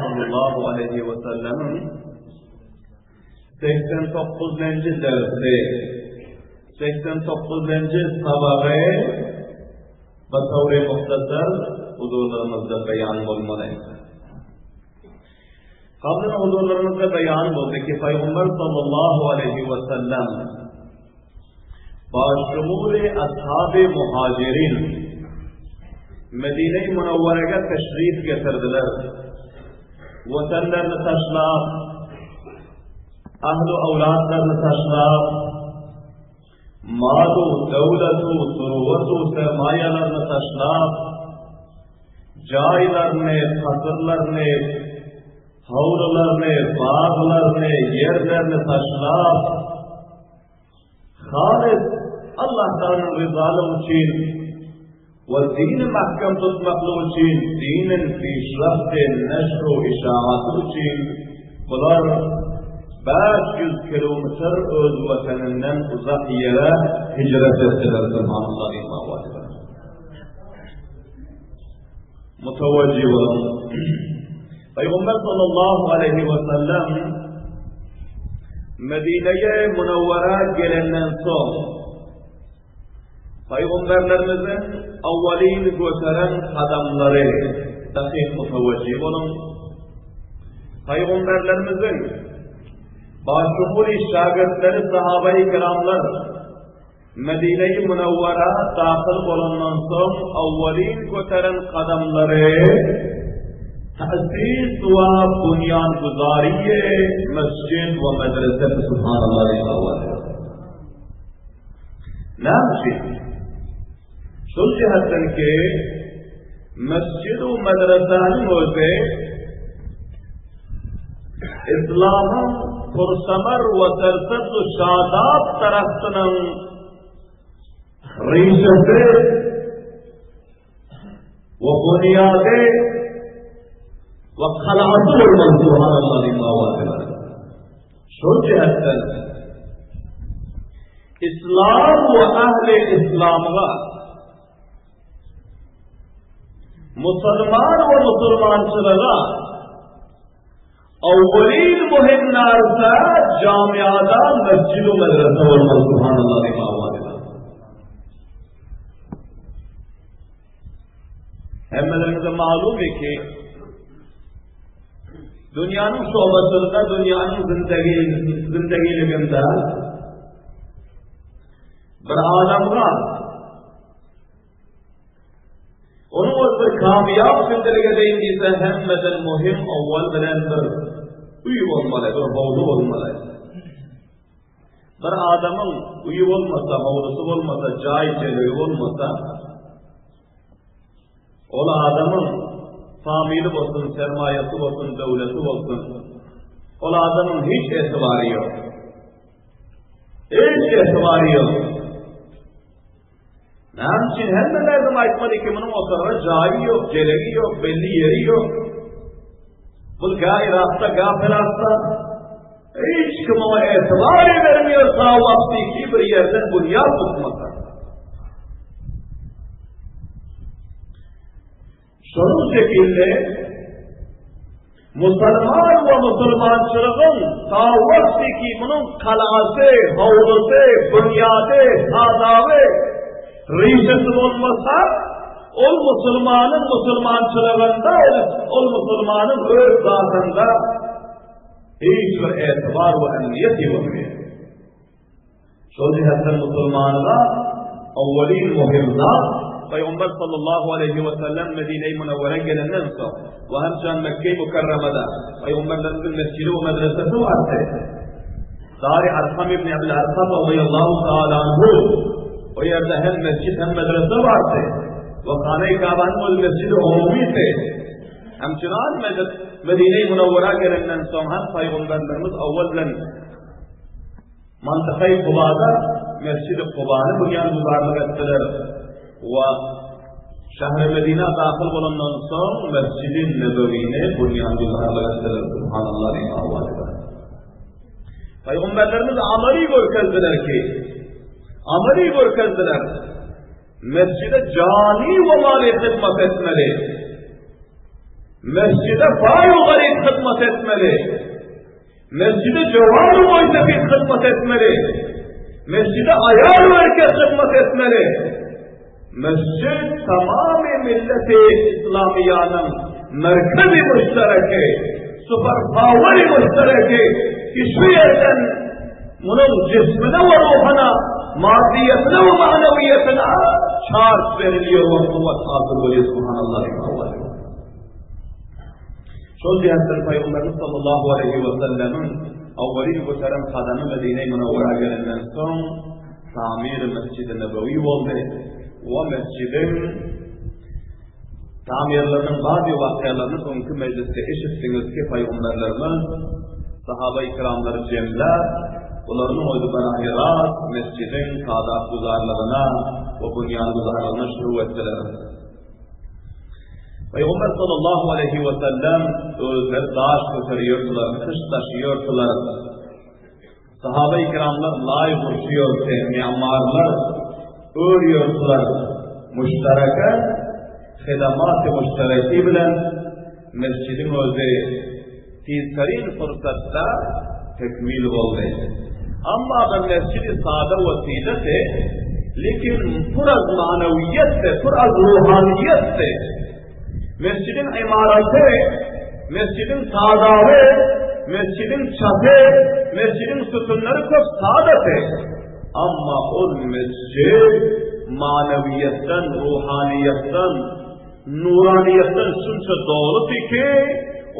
sallallahu aleyhi ve sellem'in 89. dersi, 89. sabahı batavri muhtasar huzurlarımızda beyan olmalı. Kabrin huzurlarımızda beyan oldu ki Peygamber sallallahu aleyhi ve sellem başşumuli ashab-ı muhacirin Medine-i Münevvere'ye teşrif getirdiler. Vatanlarını taşlap, ahlu avladlarını taşlap, malu, devletu, suruvatu, sermayelerini taşlap, caylarını, kasırlarını, havlularını, bağlarını, yerlerini taşlap, halis Allah'tan rızalığı için ve dini mahkem tutmaklığı için, dinin pişrafte, neşru, işaatı için bunlar 500 kilometre öz vataninden uzak yere hicret ettiler. Subhanallah imavatiler. Mutevecci olan Peygamber sallallahu aleyhi ve sellem Medine'ye Münevvere gelenden sonra Peygamberlerimizin avvalin götüren adamları dakik mutevecci olun. Peygamberlerimizin başşumuli şagirdleri sahabe-i kiramlar Medine-i Münevvere dahil olundan sonra avvalin götüren adamları ta'sis ve bunyan guzariye mescid ve medrese subhanallah aleyhi. Ne için? Şu cihetten ki mescid ve medresenin özü İslam'ın kursamar ve terset ve şadab tarafının rişesi ve bunyadı ve kalaatı olmalı subhanallah imavatiler. Şu cihetten İslam ve ahli İslam'a Müslüman ve Müslümançılara avvalin muhim narsa camiada mescid ve medrese olmalı subhanallah imavatiler. Hemmelerinize malum ki dünyanın şubasında, dünyanın zindegiliginde bir adamga onun bir kamyab zindeliğe deyindiyse hemmeden muhim avval bilen bir uyu olmalı, bir havlu olmalı. Bir adamın uyu olmasa, havlusu olmasa, cahil olmasa o adamın famili olsun, sermayesi olsun, devleti olsun o adamın hiç etibarı yok. Hiç etibarı yok. Onun için hemmelerden aytmalı ki bunun o kadar cahil yok, celegi yok, belli yeri yok. Bu gâ Irak'ta, gâ Fırat'ta hiç kim ona etibarı vermiyorsa vaktiki bir yerden bunyat tutmasa. Şunun şekilde Müslüman ve Müslümançılığın ta vaktiki bunun kalası, havlusu, bunyadı, adabı, rişesi olmasa o Müslümanın Müslümançılığında, o Müslümanın öz zatında hiçbir etibar ve emniyeti olmuyor. Şu cihetten Müslümanına avvalin muhim zat Peygamber sallallahu aleyhi ve sellem Medine-i Münevvere gelenden sonra ve hemşen Mekke-i Mükerreme'de Peygamberlerimizin mescidi ve medresesi vardı. Dar-i Arham İbni Ebil Arham radıyallahu teala anhu o yerde hem mescid hem medrese vardı. Ve Kâne-i Kâba'nın mescidi umumiydi. Hemçinan Medine-i Münevvere gelenden sonra Peygamberlerimiz evvelen mantıkayı Kuba'da Mescid-i Kuba'nı bunyan mübarek ettiler. Ve şehre Medine dahil bulundan sonra Mescid-i Nebevi'ni bunyan mübarek ettiler. Subhanallah imavatiler. Peygamberlerimiz ameli görkezdiler ki ameli görkezdiler. Mescide cani ve mali hizmet etmeli. Mescide fay-ı gari hizmet etmeli. Mescide cevar-ı muhtefil hizmet etmeli. Mescide ayar ve herkes hizmet etmeli. Mescid tamamı milleti İslamiyanın merkezi müştereki, süperpoweri müştereki, hiçbir yerden bunun cismine ve ruhuna, maddiyetine ve maneviyetine çarş veriliyor ve kuvvet hasıl oluyor. Subhanallah. Şol cihetten Peygamberimiz sallallahu aleyhi ve sellem'in avveli götüren kadını Medine-i Münevvere gelenden son tamir Mescid-i Nebevi oldu. O mescidin tamirlerinin bazı vakıyalarını sonki mecliste eşittiniz ki Peygamberlerimiz sahabe-i kiramları cemler onların oydu berahirat mescidin sadat guzarlarına ve bunyan guzarlarına şuru ettiler. Peygamber sallallahu aleyhi ve sellem özler daş götürüyordular, kış taşıyordular. Sahabe-i kiramlar lay vuruşuyor, mimarlar örüyordular. Müştereke, hidamat-ı müştereki bilen mescidin özü tizkarin fırsatta tekmil oldu. Ama ben mescid-i sade vesileti, lekin puraz maneviyette, puraz ruhaniyette, mescidin imareti, mescidin sadavi, mescidin çatı, mescidin sütunları çok saadeti. Ama o mescid maneviyetten, ruhaniyetten, nuraniyetten şunca doğrudur ki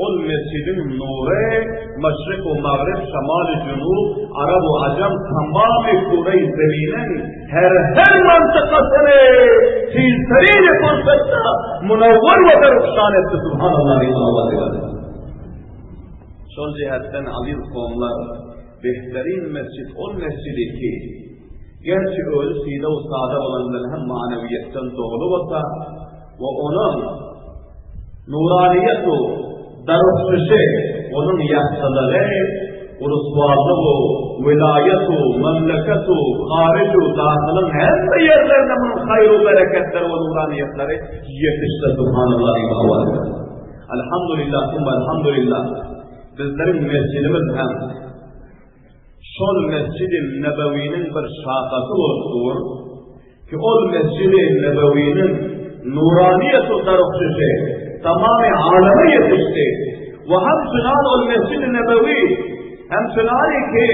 o mescidin nuru, meşrik ve mağrib, şemal-i cunub, Arab ve Acem tamamı kure-i zeminin her mantıkasını tilserin-i fırsatla münevver ve derufşan etti. Subhanallah. Şol cihetten aziz kavmlar, behterin mescid o mescidi ki gerçi öyle side ve sade olanların hem maneviyetten doğru olsa ve onun nuraniyeti, darufşuşu, onun yahsaları, urusvarlığı, vilayeti, memleketi, harici, dahilin her yerlerinde bunun hayır ve bereketleri ve nuraniyetleri yetişti. Subhanallah. Elhamdülillah, elhamdülillah. Bizlerin mescidimiz hem şol Mescid-i Nebevi'nin bir şakası oluştur ki o Mescid-i Nebevi'nin nuraniyet-u darufşuşu tamamı aleme yetişti ve hemçinan o Mescid-i Nebevi hemçinani ki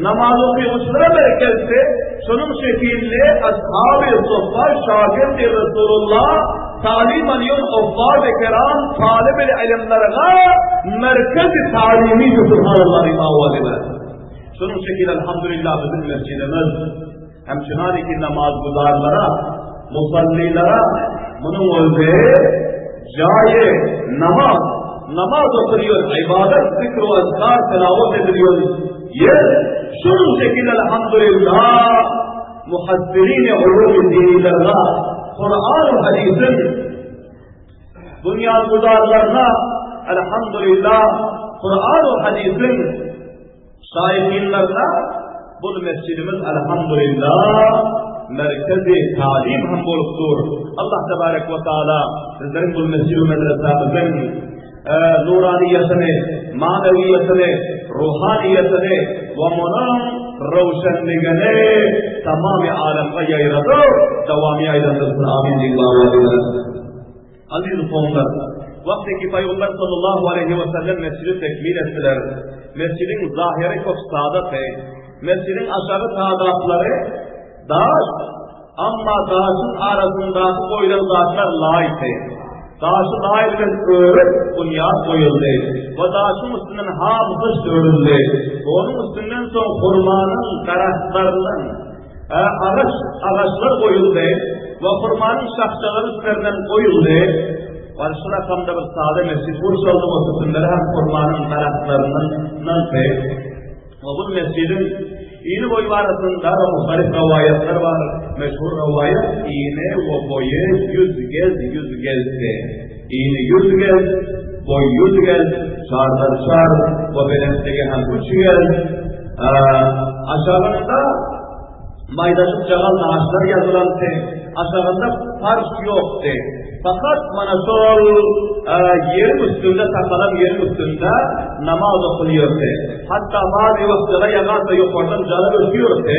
namaz-ı kıymışlara merkezde şunun şekilde ashab-ı soffa şagird-i Resulullah talim ediyor uffad-ı kiram talib-i ilimlerine merkez-i talimi-i Subhanallah. Şunun şekilde elhamdülillah bizim mescidimiz hemçinani ki namaz guzarlara, musallilere bunun özü cayi namaz oturuyor, ibadet, zikr ve azkar telavet ediliyor. Şunun şekilde elhamdülillah muhassirin-i ulûm-i dinilerine Kur'an-ı hadisin dünya guzarlarına elhamdülillah Kur'an-ı hadisin sahibilerine bu mescidimiz elhamdülillah merkezi talim hem oluktur. Allah tebarek ve teala sizlerin bu mescid-i medresemizin nuraniyetini, maneviyetini, ruhaniyetini ve bunun rovşenliğini tamamı alemde yayradı, devamı yayradırsın. Amin. Aziz kavmler, vaktiki Peygamber sallallahu aleyhi ve sellem mescidi tekmil ettiler. Mescidin zahiri çok saadet, mescidin aşağı saadatları daş, ama daşın arasındaki koyulan daşlar layık. Daşı layık bir örük bunyat koyuldu ve daşın üstünden hamzış örüldü. Onun üstünden son hurmanın karahlarının ağaçlar koyuldu ve hurmanın şahçaları üstlerinden koyuldu. Karşı rakamda bir sade mescid kurşaldı o sütunları hem hurmanın karahlarından ve bu mescidin iğne boyu arasında muhtarif rivayetler var. Meşhur rivayet iğne ve boyu 100 gezdi. İğne 100 gez, boy 100 gez, çar ve belesteki hem 3 gez. Aşağısında maydaşık çağal ağaçlar yazılandı. Aşağısında farş yoktu. Fakat mana sol yerin üstünde takalan yerin üstünde namaz okunuyordu. Hatta bazı vakitler yağarsa yukarıdan canı ötüyordu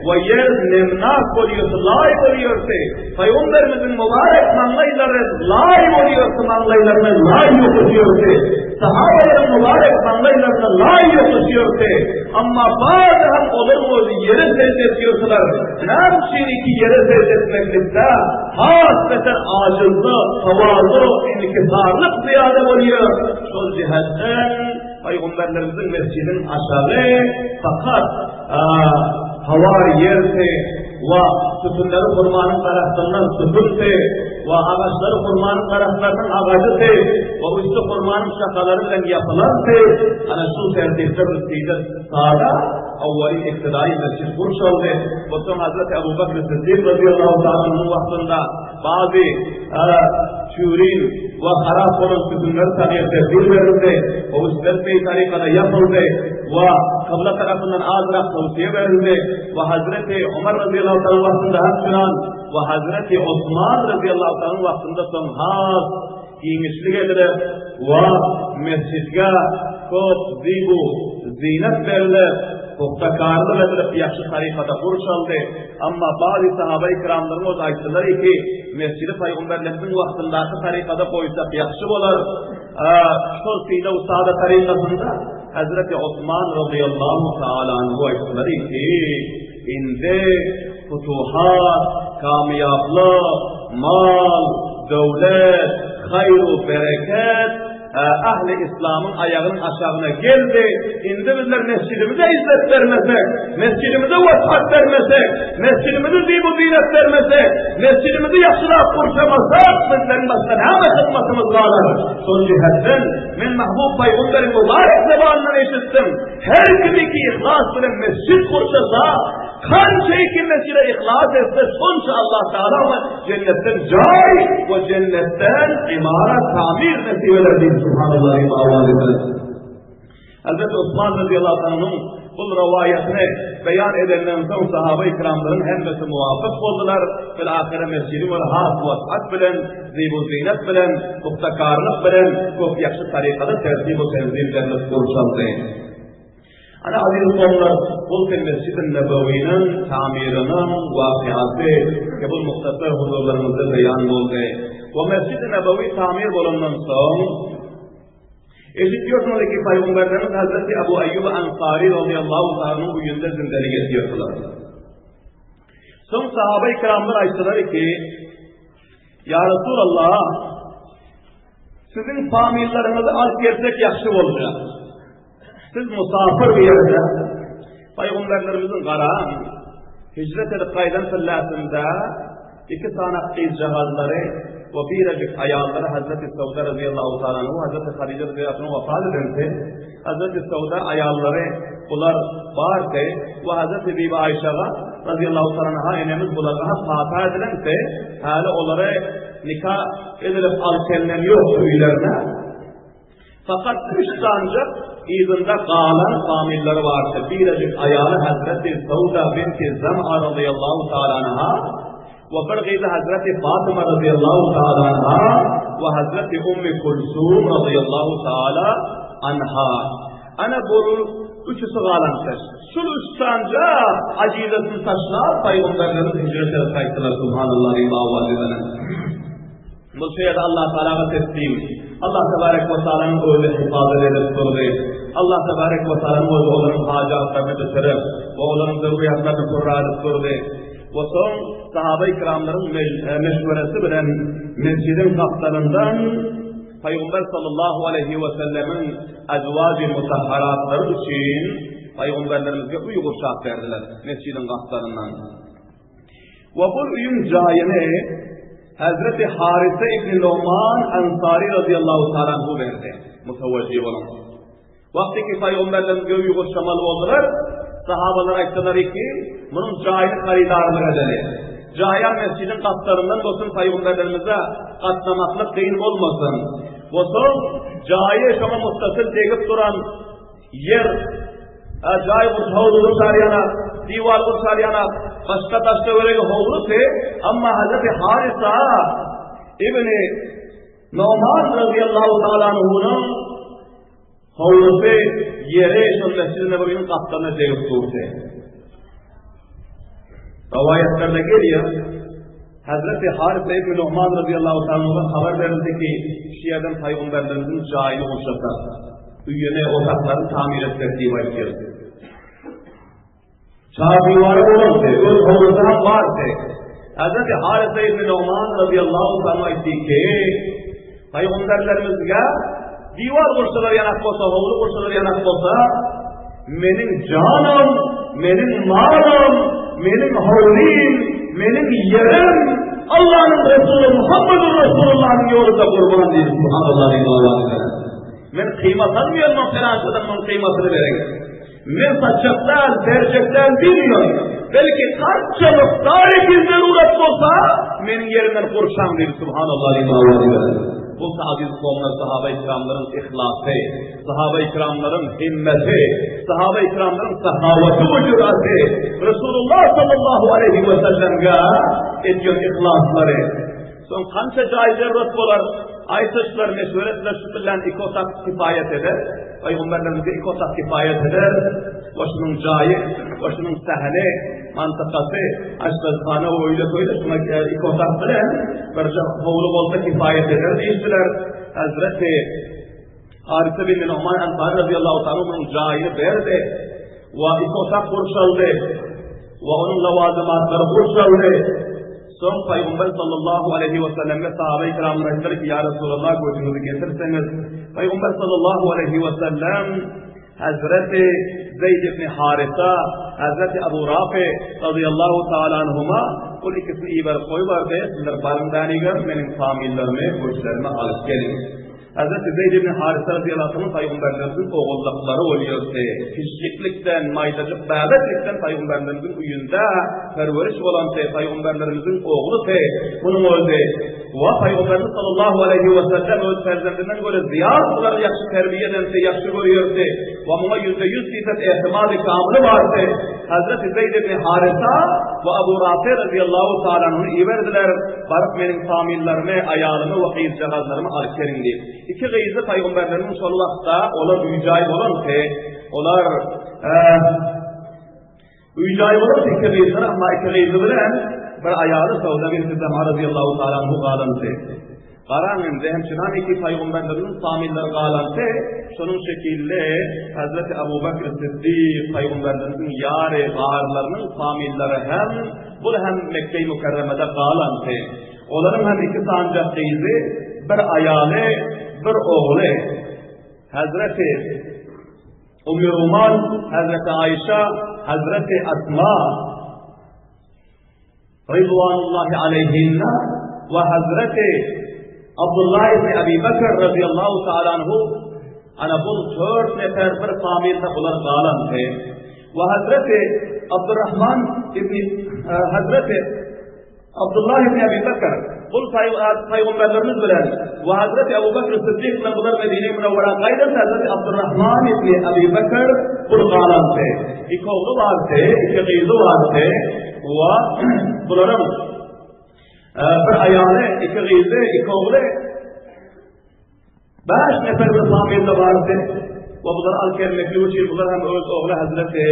ve yer nemnaz oluyordu, layık oluyordu. Peygamberimizin mübarek manlayları layık oluyordu, manlaylarına layık okuyordu. Sahabelerin mübarek manlaylarına layık okuyordu. Ama bazen olur mu yere secde ediyorlar. Namçini ki yere secde etmeklikte hasreten acizlik, tavazu, inkisarlık ziyade oluyor. Şu cihetten Peygamberlerimizin mescidinin aşağı fakat havar yerse ve sütunları kurmanın tarafından sütunse ve ağaçları kurmanın taraflarından ağacısı ve üstü kurmanın şakalarından yapılanse ana şu tertipte müsteyde sağda avvalin iktidai mescid kurş oldu. Potom Hazreti Ebu Bakr Sıddık radıyallahu ta'ala'nın vaktinde bazı çürün ve harap olan sütunları tanıya tedbir verildi. O üstlenmeyi tarikada yapıldı ve kıbla tarafından azrak tavsiye verildi ve Hazreti Ömer radıyallahu ta'ala'nın vaktinde hepsinden ve Hazreti Osman radıyallahu ta'ala'nın vaktinde son has giymişlik edilir ve mescidge çok zibu, zinet verilir, puhtakarlık edilip yaxşı tarikada kurşaldı. Ama bazı sahabe-i kiramlarımız ayttılar ki mescidi Peygamberlerimizin vaktindaki tarikada koysak yaxşı olur. Şu side ustada tarikasında Hazreti Osman radıyallahu ta'ala anhu ayttılar ki indi futuhat, kamiyablık, mal, devlet, hayru, bereket ahli İslam'ın ayağının aşağına geldi. İndi bizler mescidimize izzet vermesek, mescidimize vasfat vermesek, mescidimize zibu zinet vermesek, mescidimizi yaşlığa kurşamasak, bizlerin baştan hemen çıkmasımız lazım. Son cihetten, men mahbub Peygamber'in mübarek zamanından eşittim. Her kimi ki ihlas ile mescid kurşasa, kançayı ki mescide ihlas etse, sonuçta Allah Teala cennetten cay ve cennetten imaret, tamir nesibeler değil. Subhanallah ve avalidir. Hazreti Osman radıyallahu anh'ın bu rivayetine beyan edilen son sahabe-i kiramların hemmesi muvafık oldular. Fil-ahire mescidi ve has vasat bilen, zibu zinet bilen, muhtakarlık bilen, çok yakşı tarikada tertib-u tenzimlerle kurşaldı. Ana aziz konular, bu mescid-i nebevinin tamirinin vakıası ki bu muhtasar huzurlarımızda beyan oldu. Bu mescid-i nebevi tamir bulundan sonra eşitiyorsunuz ki Peygamberlerimiz Hazreti Ebu Eyyub Ansari radıyallahu ta'ala'nın bu yüzde zindelik ediyorlar. Son sahabe-i kiramlar ayettiler ki Ya Resulallah sizin famillerinizi az gersek yaxşı olacak. Siz musafir bir yerde Peygamberlerimizin qaran hicret edip qaydan fillasında iki sanat cihazları ve biricik ayağları Hazreti Sevda radıyallahu ta'ala'nın Hazreti Hadice radıyallahu ta'ala'nın vefat edildi. Hazreti Sevda ayağları bunlar vardı ve Hazreti Bibi Ayşe'ga radıyallahu ta'ala'nın enemiz bunlarına fatih edilense hali onları nikah edilip alkenlen yok üylerine. Fakat üç sancak izinde kalan familleri vardı. Biricik ayağı Hazreti Sevda binti Zem'a radıyallahu ta'ala'nın وفرقيد حضرت فاطمة رضي الله تعالى عنها وحضرت أم كلثوم رضي الله تعالى عنها أنا بقول üçüsü galandır. Şu üç sanca acilesini taşlar Peygamberlerimiz hicret edip kayıttılar. Subhanallah ve avvalidene. Bu şeyde Allah Teala'ya teslim. Allah Tebarek ve Teala'nın öyle hifazet edip durdu. Allah Tebarek ve Teala'nın oğlanın hacatlarını bitirip ve oğlanın zürriyatlarını kurra edip durdu. Ve son sahabe-i kiramların meşveresi bilen mescidin kaptanından Peygamber sallallahu aleyhi ve sellemin ezvac-ı mutahharatları için Peygamberlerimizge uygur şart verdiler mescidin kaptanından. Ve bu uyum cayini Hazreti Harise İbn-i Numan Ansari radıyallahu ta'ala bu verdi. Mutevecih olan. Vakti ki Peygamberlerimizge uygur şamalı oldular, sahabalar ayettiler ki bunun cahil haridarını edeli. Cahil mescidin katlarından olsun Peygamberlerimize katlamaklık değil olmasın. Olsun cahil şama mustasıl tekip duran yer, cahil havlu sarıyana, divar sarıyana, başka taşta öyle havlu se, ama Hazreti Harisa İbni Numan radıyallahu ta'ala anhu'nun hovlusu yere şu Mescid-i Nebevi'nin kaptanına deyip durdu. Ravayetlerde geliyor, Hazreti Harise ibn Numan radıyallahu ta'ala anhu'na haber verildi ki, Şia'dan Peygamberlerimizin cahili olacaklar. Üyene otakları tamir ettirdiği var. Çağdivarı olursa, öz hovludan varsa, Hazreti Harise ibn Numan radıyallahu ta'ala etti ki, Peygamberlerimizge divar kursalar yanak olsa, hovlu kursalar yanak olsa, menin canım, menin malım, menin hovlim, menin yerim, Allah'ın Resulü Muhammedun Resulullah'ın yolunda kurban değil. Subhanallah. Men kıymat almıyorum o finansıdan onun kıymatını vereyim. Men saçaktan, tercekten bilmiyorum. Belki kaççalık tarihi zaruret olsa, menin yerimden kurşan değil. Subhanallah. Bu aziz kavimler sahabe-i kiramların ihlası, sahabe-i kiramların himmeti, sahabe-i kiramların sahavati ve cürati, Resulullah sallallahu aleyhi ve sellem'e ediyor ihlasları. Son kança caiz zerret bolar, aytaşlar, meşveretler şu bilen ikotak kifayet eder, Peygamberlerimize ikotak kifayet eder, başının caiz, başının sahne, mantıkası, aşkazhane ve öyle şuna ikotak bilen, bir hovlu olsa kifayet eder deyiştiler. Hazreti Harise bin Numan Ensari radıyallahu ta'ala'nın cahili verdi ve ikotak kurşaldı ve onun lavazımatları kurşaldı. Son Peygamber sallallahu aleyhi ve sellem'e sahabe-i kiramına ettiler ki ya Resulallah gözünüzü getirseniz. Peygamber sallallahu aleyhi ve sellem Hazreti Zeyd ibn Harise, Hazreti Ebu Rafi radıyallahu ta'ala anhuma bu ikisini iyi verip koyuvardı. Sizler barındaniger benim famillerimi, görüşlerimi alıp gelin. Hazreti Zeyd ibn Harise radıyallahu anh'ın Peygamberlerimizin oğullakları oluyordu. Kişiliklikten, maydacık, bäbetlikten Peygamberlerimizin uyunda perveriş olan Peygamberlerimizin oğlu bunun öldü. Ve Peygamberimiz sallallahu aleyhi ve sellem öz ferzendinden göre ziyartları yakşı terbiye edense, yakşı görüyordu. Ve buna %100% ihtimal-i kamili vardı. Hazreti Zeyd ibn Harise ve Ebu Rafi radıyallahu ta'ala anh'ı iyi verdiler. Barık benim famillerime, ayalımı ve kıyız cihazlarımı alıp gelin diye. İki gıyızı Peygamberlerimiz sollakta, onlar ücayip olan ki, onlar ücayip olan iki gıyızlar ama iki gıyızı bilen bir ayalı Savda bin Zema radıyallahu ta'ala anh'ı qalantı. Qaranın zehemçinan iki Peygamberlerimizin familleri qalantı, şunun şekilde Hazreti Ebu Bekir Siddiq Peygamberlerimizin yari ağırlarının familleri hem Mekke-i Mükerreme'de qalantı. Onların hem iki sancak gıyızı, bir ayalı, bir oğlu, Hazreti Ümmü Ruman, Hazreti Ayşe, Hazreti Asma, Ridvanullahi aleyhinna ve Hazreti Abdullah ibn Abi Bakr radıyallahu ta'ala anhu, ana bu 4 nefer bir familde bular qalantı. Ve Hazreti Abdurrahman ibn Hazreti Abdullah ibn Abi Bakr, bu Peygamberlerimiz bilen ve Hazreti Ebu Bekir Siddiq ile bunlar Medine-i Münevvera kaydet Hazreti Abdurrahman ibn Abi Bakr bu qalantı. İki oğlu vardı, iki kızı vardı ve bunların bir ayalı, iki kızı, iki oğlu 5 nefer bir familde vardı ve bunlar al-kermekli için bunlar hem öz oğlu Hazreti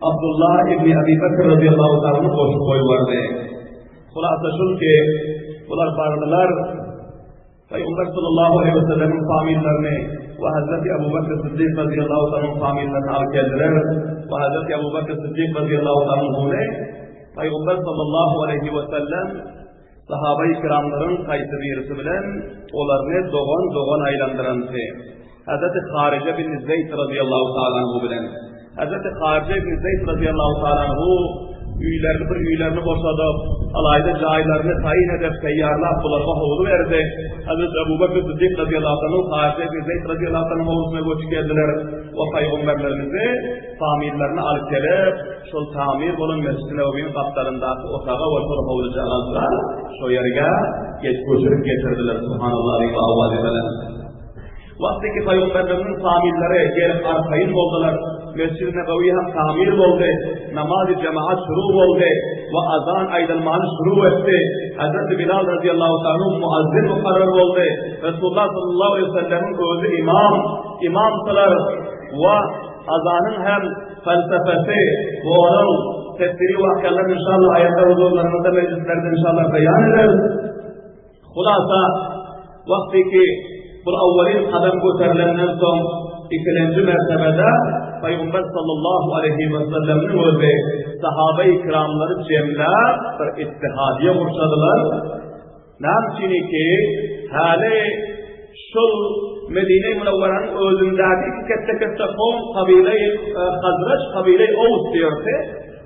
Abdullah ibn Abi Bakr radıyallahu ta'ala'nı koşup koyuvardı. Kulağısa şun ki, bunlar barınlar, Peygamber sallallahu aleyhi ve sellem'in famillerini ve Hazreti Ebu Bekir Siddiq radıyallahu ta'ala'nın famillerini alıp geldiler ve Hazreti Ebu Bekir Siddiq radıyallahu ta'ala'nın Peygamber sallallahu aleyhi ve sellem sahabe-i kiramların kayıtı birisi bilen onlarını doğan aylandıransı. Hazreti Harice bin Zeyd radıyallahu ta'ala'nı bilen. Hazreti Harice bin Zeyd radıyallahu ta'ala'nı üylerini boşadıp, alayda cahillerine tayin edip, seyyarlar bularına oğlu verdi. Hazreti Ebu Bekir Siddiq radıyallahu ta'ala'nın Harice bin Zeyd radıyallahu ta'ala'nın oğlusuna göç geldiler. O Peygamberlerimizi famillerini alıp gelip, şol tamir olan Mescid-i Nebevi'nin kaplarındaki otağa ve şol hovluca aldılar. Şu yerine göçürüp getirdiler. Subhanallah ve avval edilen. Vaktiki Peygamberlerinin familleri gelip arkayın oldular. Mescid-i Nebevi hem tamir oldu. Namaz-ı cemaat şuru oldu. Ve azan aydınmanı şuru etti. Hazreti Bilal radıyallahu ta'ala muazzin mukarrar oldu. Resulullah sallallahu aleyhi ve sellem'in özü imamtılar. Ve azanın hem felsefesi ve onun tefsiri vakıalarını inşallah ayette huzurlarınızda meclislerde inşallah beyan ederiz. Hulasa vaktiki bu avvalin kadem götürülenden son ikinci mertebede Peygamber sallallahu aleyhi ve sellem'in özü sahabe-i kiramları cemler bir ittihadiye kurşadılar. Namçini ki hali şul Medine-i Münevvere'nin özündeki kette kavm kabile-i Hazraç, kabile-i Oğuz diyordu.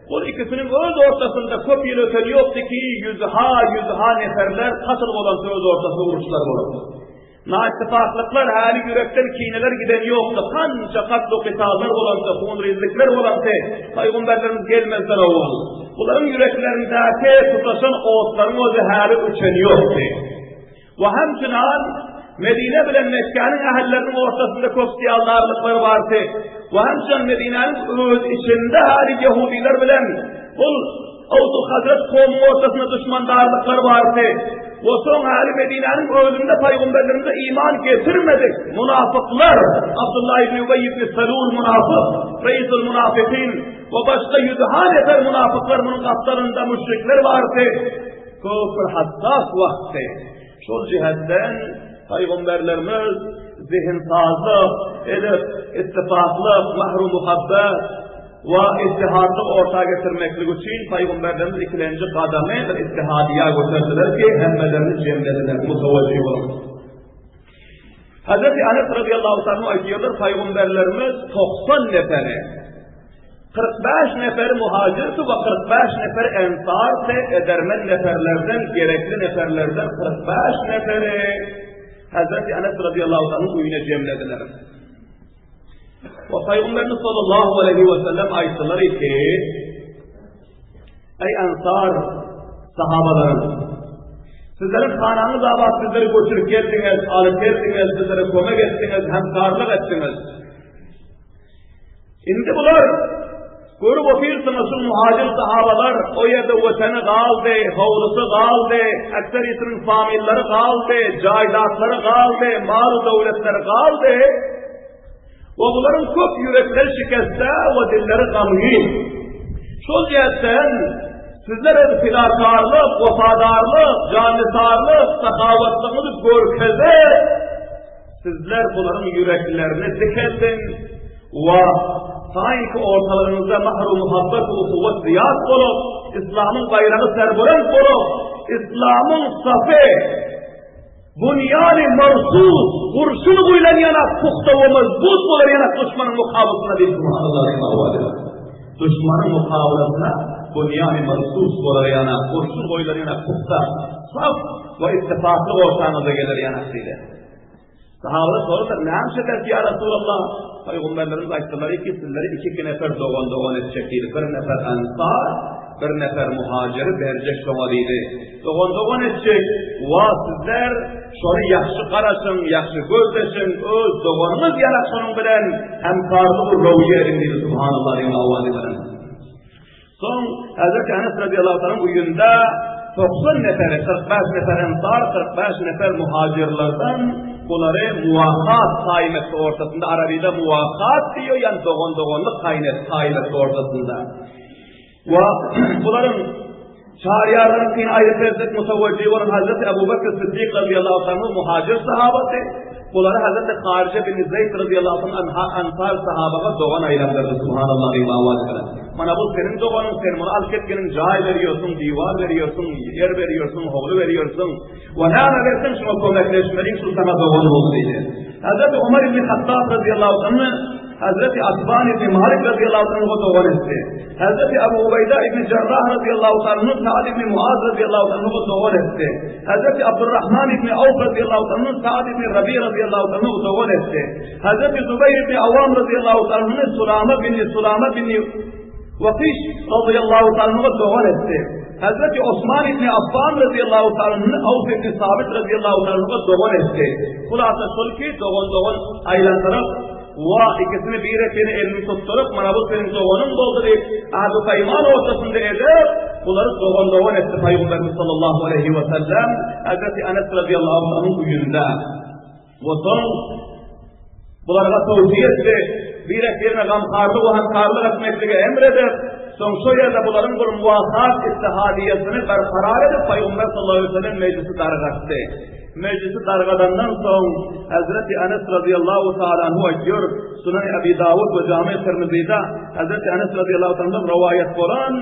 Bu ikisinin öz ortasında köp yıl öteli yoktu ki yüzha neferler katıl olan söz ortası vuruşlar oldu. Naittifaklıklar hali yürekten kineler giden yoktu. Kanca katlı kıtalar olandı, hunrizlikler olandı. Peygamberlerimiz gelmezler oğul. Bunların yüreklerindeki tutaşan oğutların özü hali uçeni yoktu. Ve hemçinan Medine bilen Mekke'nin ehellerinin ortasında kopsiyallarlıkları vardı. Ve hemçinan Medine'nin öz içinde hali Yahudiler bilen Avuz-u Hazret kavmin ortasında düşmandarlıkları vardı. Ve son hali Medine'nin özünde Peygamberlerimize iman getirmedik. Münafıklar, Abdullah ibn Ubey ibn Selul münafık, Reis-ül Münafikin ve başka yüzhan eder münafıklarının kaplarında müşrikler vardı. Çok hassas vakti. Şu cihetten Peygamberlerimiz zihinsazlık, ittifaklık, mahrum muhabbet ve ittihadlık ortaya getirmeklik için Peygamberlerimiz ikinci kademe bir ittihadiye götürdüler ki hemmelerini cemlediler, mutavacih olun. Hazreti Anas radıyallahu anh ayetiyorlar, Peygamberlerimiz 90 neferi, 45 neferi muhacirdi ve 45 neferi ensardı, edermen neferlerden, gerekli neferlerden 45 neferi Hazreti Anas radıyallahu anh'ın uyuna cemlediler. Ve Peygamberimiz sallallahu aleyhi ve sellem ayetler ki ey ensar sahabalarım, sizlerin kananız abad sizleri götürüp geldiniz, alıp geldiniz, sizlere kömek ettiniz, hemkarlık ettiniz. Şimdi bunlar görüp okuyorsunuz şu muhacir sahabalar o yerde vatani kaldı, havlusu kaldı, ekseriyetinin familleri kaldı, caidatları kaldı, mal-ı devletleri kaldı. Ve bunların çok yürekleri şikeste ve dilleri gamgin. Şu cihetten sizlere fidakarlık, vefadarlık, canisarlık, sakavatlık, görkeze sizler bunların yüreklerini dikeldin ve sanki ortalarınızda mahrum muhabbet ve kuvvet ziyad olup, İslam'ın bayrağı serbulant olup, İslam'ın safı, bunyan-ı marsus, kurşunu buylan yanak, puhta ve mezbut olur yanak düşmanın mukabılsına bir Subhanallah. Düşmanın mukabılsına bunyan-ı marsus olur yanak, kurşun buylan yanak, puhta, saf ve ittifaklı ortağınıza gelir yanak ile. Sahabeler sorurlar, ne hemşeder ki ya Resulallah? Peygamberlerimiz ayettiler ki sizleri iki nefer doğan edecektir. Bir nefer ensar, bir nefer muhaciri verecek doğalıydı. Doğan edecek. Ve sizler şunu yaxşı qarasın, yaxşı gözlesin, öz doğanınız yanak sonun bilen hemkarlı bir roviye edindir. Subhanallah deyim avvali bilen. Son Hazreti Anas radıyallahu anh'ın uyunda 90 neferi, 45 nefer ensar, 45 nefer muhacirlerden bunları muvakkat kaimesi ortasında, Arabi'de muvakkat diyor, yani doğanlık kaimesi ortasında. Ve bunların şariyarların kıyın ayrı tezlik musavvacı olan Hazreti Ebu Bekir Sıddık radıyallahu anh muhacir sahabası, bunları Hazreti Harice bin Zeyd radıyallahu anh ansar sahabama doğan aylandırdı. Subhanallah deyim avazı. Bana bu senin doğanın, sen bunu alketkenin cay veriyorsun, divar veriyorsun, yer veriyorsun, hoğlu veriyorsun. Ve ne ana versen şuna kömekleşmeliyim, şu sana doğan oldu diye. Hazreti Ömer ibn Hattab radıyallahu anh Hazreti Asban ibn Malik radıyallahu anh'ı doğan etti. Hazreti Ebu Ubeyda ibn Cerrah radıyallahu anh'ı Sa'd ibn Muaz radıyallahu anh'ı doğan etti. Hazreti Abdurrahman ibn Avf radıyallahu anh'ı Sa'd ibn Rabi radıyallahu anh'ı doğan etti. Hazreti Zübeyir ibn Avvam radıyallahu anh'ı Sulama bin Vakiş radıyallahu anh'ı doğan etti. Hazreti Osman İbni Affan radıyallahu ta'ala'nın Avf İbni Sabit radıyallahu ta'ala'nın doğan etti. Kulağıta sol ki doğan aylandırıp va ikisini bir etini elini tutturup bana bu senin doğanın doldu deyip ahdu kayman ortasında edip bunları doğan etti Peygamberimiz sallallahu aleyhi ve sellem Hazreti Enes radıyallahu ta'ala'nın uyunda. Ve son bunlara tavsiye etti. Bir etlerine gamkarlı ve hankarlı etmekliğe emredip son şu yerde bunların bir muvaffak istihadiyesini berkarar edip Peygamber sallallahu aleyhi ve sellem meclisi dargattı. Meclisi dargadandan son Hazreti Enes radıyallahu ta'ala anhu ediyor. Sunan-ı Ebi Davud ve Cami-i Tirmizi'de Hazreti Enes radıyallahu ta'ala rivayet olan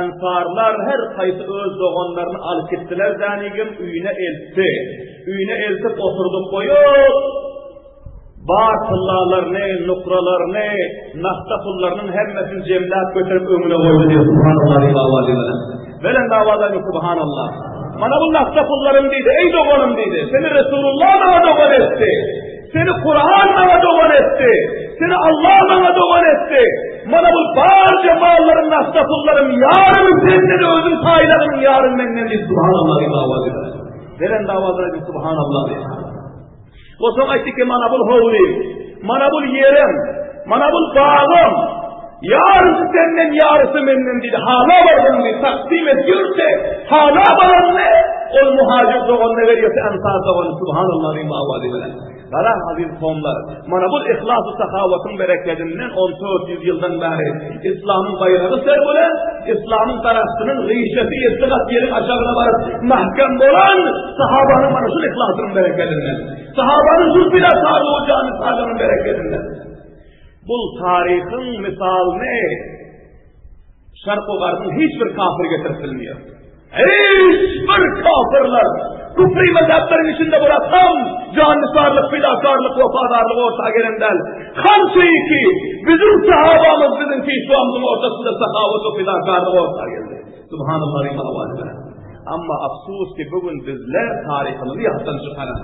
Ensarlar her kayısı öz doğanlarını alıp gittiler zanigim üyüne elti. Üyüne eltip oturduk koyup batıllalarını, nukralarını, nahta pullarının hemmesini cemlat götürüp önüne koydu diyor. Subhanallah ilâ velen davalarını subhanallah. Bana bu nahta pullarım deydi, ey doğanım deydi. Seni Resulullah bana doğan etti. Seni Kur'an bana doğan etti. Seni Allah bana doğan etti. Bana bu barca mallarım, nahta pullarım, yarın senin özüm sayılarım, yarın benden deydi. Subhanallah ilâ velen davalarını subhanallah deydi. O zaman etti ki bana bul hovlim, bana bul yerim, bana bul bağım, yarısı senden yarısı benden dedi, hala varlığını dedi, takdim ediyorsa, hala varlığını, o muhacir doğanına veriyorsa, ensar doğanı, subhanallah ve ma'vadiyle. Kara aziz konular, bana bul ihlas-ı sahavatın bereketinden 1400 yıldan beri İslam'ın bayrağı serbulen, İslam'ın tarafının rişeti yettiğat yerin aşağına varıp mahkem olan sahabanın bana şu ihlasının bereketinden, sahabanın şu filakarlı olacağını sağlamanın bereketinden. Bu tarihin misalini Şark-ı Garb'ın hiçbir kafir getirtilmiyor. Hiçbir kafirler küfri mezheplerin içinde bıraksam canısarlık, fidakarlık, vefadarlık ortaya gelinden kançayı ki bizim sahabamız bizimki İslam'ın ortasında sahavet ve fidakarlık ortaya geldi. Subhanallah ve ama afsus ki bugün bizler tarihimizi yastan çıkaran,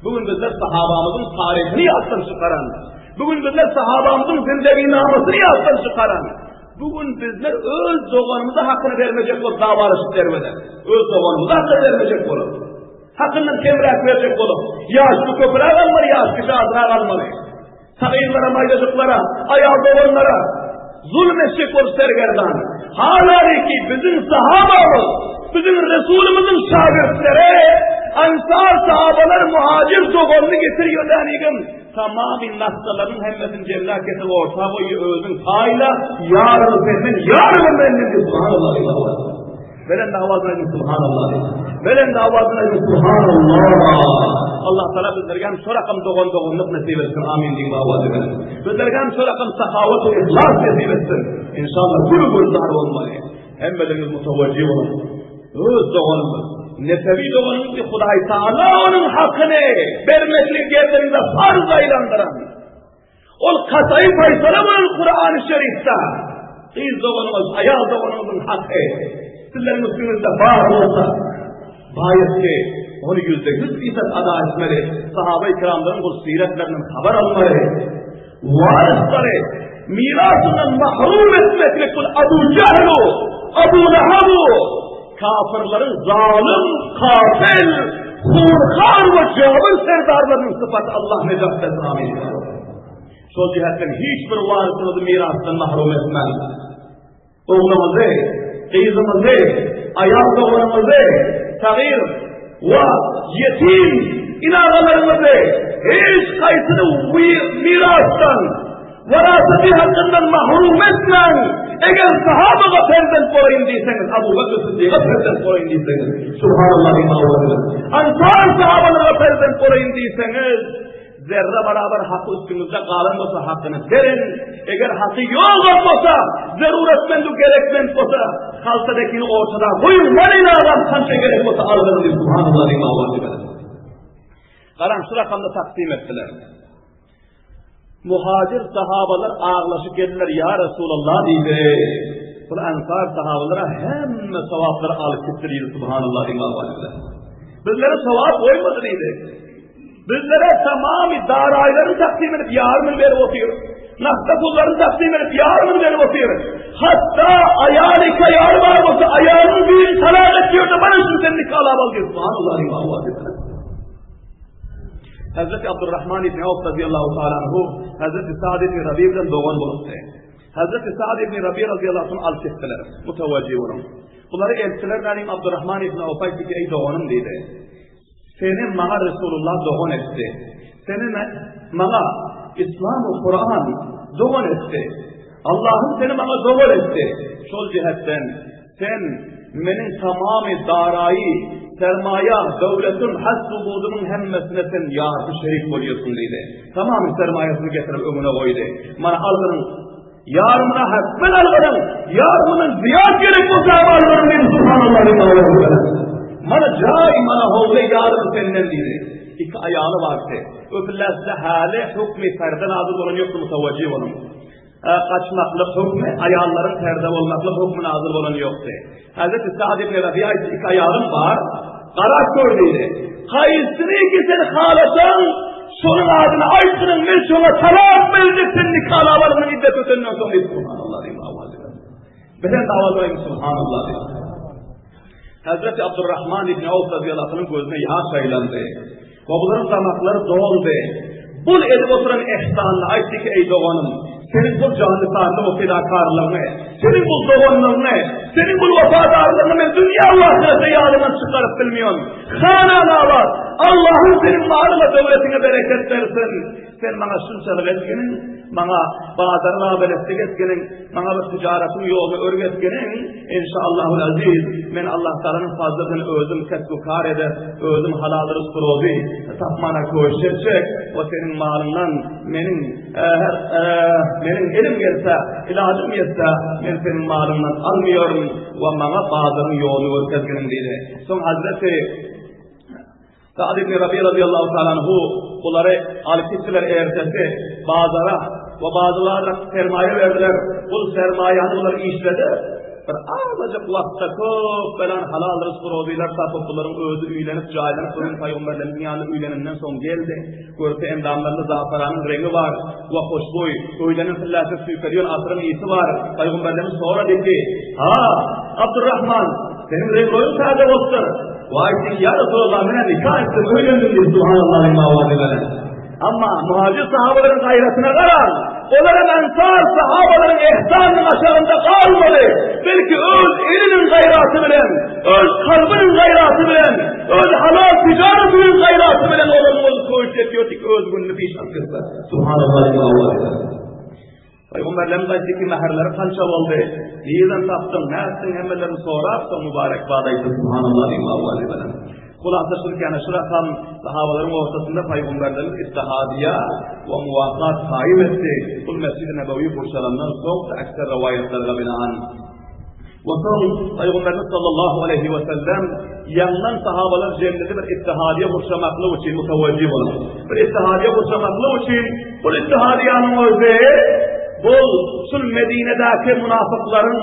bugün bizler sahabamızın tarihini yastan çıkaran, bugün bizler sahabamızın zindagi namusunu yastan çıkaran, bugün bizler öz doğanımıza hakkını vermeyecek olup davarışıp vermeden, öz doğanımıza hakkını vermeyecek olup, hakkından kemrak verecek olup, yaşlı köpüre kalmalı, yaşlı şahıdına kalmalı, sakıyınlara, maydacıklara, ayağı doğanlara, zulmedecek olup sergerdan, halari ki bizim sahabamız, bizim Resulümüzün şagirdleri, Ansar sahabalar muhacir doğanını getiriyor denigim. Tamamen naksaların hemmesini cemlak getirip orta boyu özün kayla, yarın senin, yarın benim diye subhanallah. Velen davazına subhanallah. Velen davazına subhanallah. Allah Teala bizlerden şu rakam doğanlık nasip etsin. Amin diye davaz edelim. Bizlerden şu rakam sahavet ve ihlas nasip etsin. İnşallah bir zahar olmalı. Hemmeleriniz mutevacih olun. Öz doğanımız. Nesevi doğanımız ki Huday Teala onun hakkını vermeklik yerlerinde farz aylandıran. O katayı faysala bulan Kur'an-ı Şerif'te. Kız doğanımız, ayağı doğanımızın hakkı. Sizlerin üstünüzde var olsa, bayet ki onu %100% ada etmeli. Sahabe-i kiramların bu siretlerinden haber almalı. Varisleri mirasından mahrum etmeklik bu Abu Cehlu, Abu Lehabu, kafirlerin zalim, katil, hurkar ve cabir serdarlarının sıfatı Allah necat etsin amin. Şu cihetten hiçbir varisinizi mirasından mahrum etmez. Oğlumuzu, kızımızı, ayak doğanımızı, sagir ve yetim inağalarımızı hiç kaysını mirastan, veraseti hakkından mahrum etmen. Eğer sahabıga ferzent kolayın diyseniz, Abu Bakr Sıddık'a ferzent kolayın diyseniz, Subhanallah imavadına. Ansar sahabalara ferzent kolayın diyseniz, zerre beraber hakkı üstünüzde kalın olsa hakkını verin. Eğer hakkı yok olmasa, zaruretmen de gerekmen olsa, kalsadakini ortada koyun, valina adam kança gerek olsa algını diye Subhanallah imavadına. Karan şu rakamda takdim ettiler. Muhacir sahabalar ağlaşıp geldiler, ya Resulallah deydi. Bu Ensar sahabalara hemme sevapları alıp getiriyor Subhanallah imavadına. Bizlere sevap koymadı deydi. Bizlere tamamı darayları takdim edip yarın verip oturuyor. nakta pullarını takdim edip yarını verip oturuyor. Hatta ayağını yar var olsa ayağının bir salamet diyor da bana şimdi sen nikah al diyor. Subhanallah İmam Hazretleri. Hazreti Abdurrahman İbni Avf radıyallahu ta'ala anhu Hazreti Sa'd İbni Rabi'den doğan bulundu. Hazreti Sa'd İbni Rabi radıyallahu anhu al çektiler. Mutevacih olun. Bunları elçiler Nalim Abdurrahman İbni Avf'a ki ey doğanım dedi. Seni bana Resulullah doğan etti. Seni bana İslam-ı Kur'an doğan etti. Allah'ın seni bana doğan etti. Şol cihetten sen benim tamamı darayı, sermaya, devletin, has-subudumun hemmesine sen yarı şerik oluyorsun dedi. Tamamı sermayesini getirip önüne koydu. Bana algının, yarımına hepmen algının, yarımının ziyad gerek bu zaman algının dedi. Subhanallah. Bana cai, bana hovle yarım senden dedi. İki ayağını vardı. Öpüllerse hali hükmü ferden adı olan yoktu mutevacih olun. Kaçmaklık hükmü, ayağların perde olmaklık hükmü nazır olan yoktu. Hazreti Sa'd ibn Rabi'a iki ayağım var, karar koyduydu. Kaysını ki sen halasan, sonun adına aykırın ve sonra talak vereceksin nikahla varının iddet öteninden sonra Subhanallah İmam Hazretleri. Beden davadayım Subhanallah. Hazreti Abdurrahman İbni Avf radıyallahu anh'ın gözüne yaş aylandı. Babaların damakları doldu. Bul edip oturan ihsanla aytti ki ey doğanım, senin bu canlı sahne o fedakarlığını, senin bu doğanlığını, senin bu vafadarlığını dünya Allah'ına yarına çıkarıp bilmiyorsun. Hanana var, Allah'ın senin malına devletine bereket versin. Sen bana şunçalık etkenin, bana bazarına belirtlik etkenin, bana bu ticaretin yolunu örgetkenin, inşallahul aziz, ben Allah Teala'nın fazlasını özüm kesbu kar eder, özüm halalı rızkı rozi, tapmana koşacak, o senin malından, benim elim gelse, ilacım yetse, ben senin malından almıyorum, ve bana bazarın yolunu örgetkenin dedi. Son Hazreti Sa'd ibn Rabi radıyallahu ta'ala anhu bunları alıp gittiler ertesi bazara ve bazılarına sermaye verdiler. Bu sermayeyi bunlar işledi. Bir azıcık vakta çok falan halal rızkı roziler tapıp bunların özü üylenip cahillenip bunun peygamberlerin dünyanın üyleninden son geldi. Görse endamlarında zaferanın rengi var ve hoşboy. Öylenin fillâse süykeliyon asrın iyisi var. Peygamberlerin sonra dedi. Ha Abdurrahman senin rengoyun sade olsun. Vahittik ya Resulallah bana nikah ettim öğrendim diye Subhanallah'ın mağazibine. Ama muhacir sahabaların gayretine karar. Onların ensar sahabaların ihsanının aşağında kalmadı. Belki öz elinin gayratı bilen, öz kalbinin gayratı bilen, öz halal ticaretinin gayratı bilen onun koyuş yapıyor ki öz gününü bir şarkısı. Subhanallah'ın mağazibine. Peygamberlerimiz aytti ki meherleri kança oldu. Niyeden taptın, ne ettin hemmelerini sorarsa mübarek bağdaydı. Subhanallah İmam Hazretleri. Kulaslaşırken yani şuratan sahabaların ortasında Peygamberlerimiz ittihadiye ve muvaffakat kaim etti. Bu Mescid-i Nebevi kurşalandan sonra ekser rivayetlerle binaen. Ve son Peygamberimiz sallallahu aleyhi ve sellem yandan sahabalar cenneti bir ittihadiye kurşamaklı için mutevacih olun. Bir ittihadiye kurşamaklı için bu ittihadiyenin özü bu sul Medine'deki münafıkların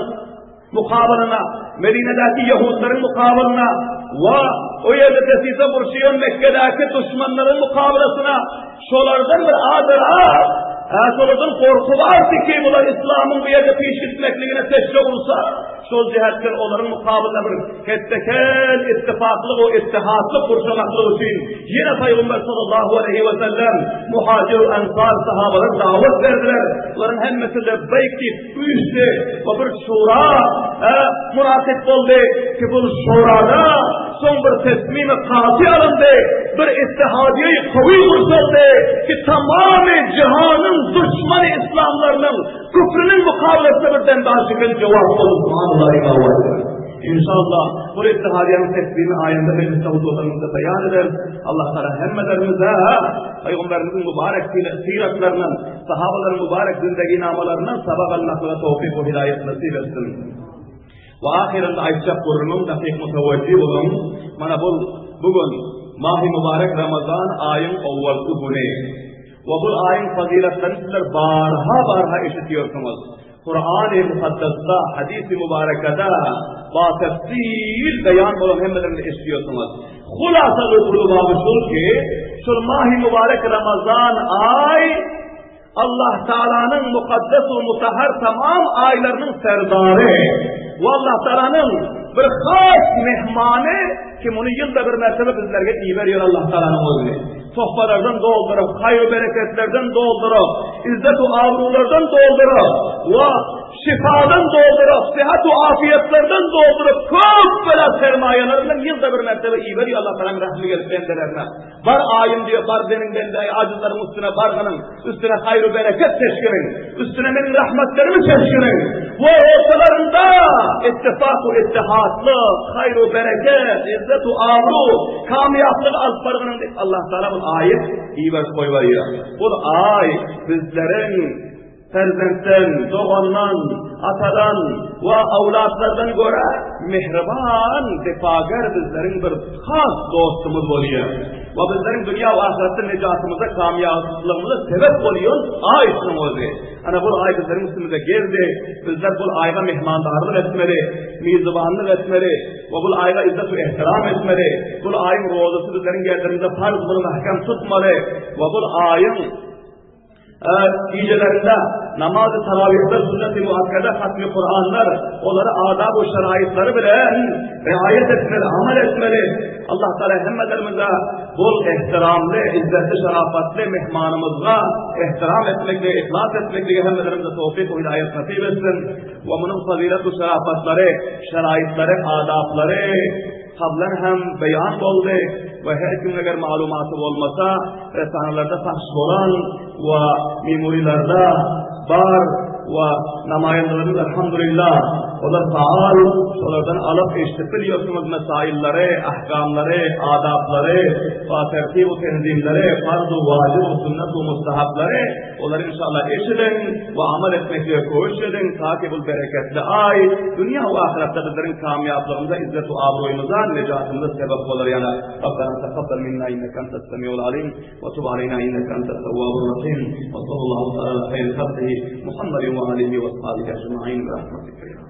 mukabalına, Medine'deki Yahudilerin mukabalına ve o yerde tesise burşuyon Mekke'deki düşmanların mukabelasına şolardan bir adara, şolardan korku var ki bunlar İslam'ın bu yerde peş gitmekliğine teşvik olsa, şol cihetten onların mukabeline bir kettekel ittifaklı o ittihatlı kurşamaklı için yine Peygamber sallallahu aleyhi ve sellem muhacir ensar sahabalar davet verdiler. Bunların hemmesi lebbeyk deyip uyuştu ve bir şura münasip oldu ki bu şurada son bir teslim-i kati alındı, bir ittihadiye-i kavi kursuldu ki tamamı cihanın düşmanı İslamlarının küfrünün mukavelesine birden daha şekil cevap oldu. İnşallah bu ittihadiyenin teslimi ayında mecliste huzurlarımızda beyan eder. Allah Teala hemmelerimize Peygamberimizin mübarek siretlerinin, sahabaların mübarek zindagi namalarından sabah almak ve tevfik ve hidayet nasip etsin. Ve ahirinde ayşap kurunun dakik mutevacih olun. Bana bugün mahi mübarek Ramazan ayın evvelki günü. Ve bu ayın faziletlerini sizler barha işitiyorsunuz. Kur'an-ı Mukaddes'ta, hadis-i mübarekede tefsir beyan olan hemmelerini istiyorsunuz. Hulasa-ı kulubabı şul ki, şul mahi mübarek Ramazan Allah Teala'nın mukaddes ve mutahhar tamam aylarının serdarı ve Allah Teala'nın bir has mehmanı ki bunu yılda bir mertebe bizlerge iyi veriyor Allah Teala'nın özü. Sohbalardan doldurup, hayır bereketlerden doldurup, izzet-u avrulardan doldurup ve şifadan doldurup, sıhhat-u afiyetlerden doldurup, çok böyle sermayelerden yılda bir mertebe iyi veriyor Allah Teala'nın rahmi gelip bendelerine. Var ayım diyor, var benim bende acizlerim üstüne barganın, üstüne hayır bereket teşkirin, üstüne benim rahmetlerimi teşkirin. Ve ortalarında ittifak-u ittihatlı, hayır bereket, izzet-u avru, kamiyatlık alfargının Allah Teala bu ayet iyi ver koy veriyor. Bu ay bizlerin ferzenden, doğandan, atadan ve avlatlardan göre mehriban, defagar bizlerin bir has dostumuz oluyor. Ve bizlerin dünya ve ahirette necatımıza, kamiyatlığımıza sebep oluyor ayetinin özü. Ana bu ay bizlerin üstümüze geldi. Bizler bu ayda mehmandarlık etmeli, mizvanlık etmeli ve bu ayda izzet ve ihtiram etmeli. Bu ayın rozası bizlerin yerlerinde farz bunu mahkem tutmalı ve bu ayın gecelerinde namaz-ı teravihler, sünnet-i muakkede, hatmi Kur'anlar, onları adab-ı şeraitleri bilen riayet etmeli, amel etmeli. Allah Teala hemmelerimize bol ihtiramlı, izzetli, şerafatlı mehmanımızla ihtiram etmekle, ihlas etmekle hemmelerimize tevfik ve hidayet nasip etsin. Ve bunun fazilet-u şerafatları, şeraitleri, adabları kablen hem beyan oldu ve her kim eğer malumatı olmasa resanelarda tahsis olan ve memurilerde bar ve namayendelerimiz elhamdülillah onlar faal, onlardan alıp işitiliyorsunuz mesailleri, ahkamları, adabları ve tertib-u tenzimleri, farz-u vacib-u sünnet-u mustahabları onları inşallah eşidin ve amel etmekle koğuş edin ta ki bu bereketli ay dünya ve ahirette bizlerin kamiyatlığımıza, izzet-u abruyumuza, necatımıza sebep olur yani. Rabbena teqabbal minna inneke entes semiul alim ve tub aleyna inneke entes tevvabur rahim ve sallallahu aleyhi ve sellem Muhammedin ve alihi ve ashabihi ecmaîn ve rahmetike.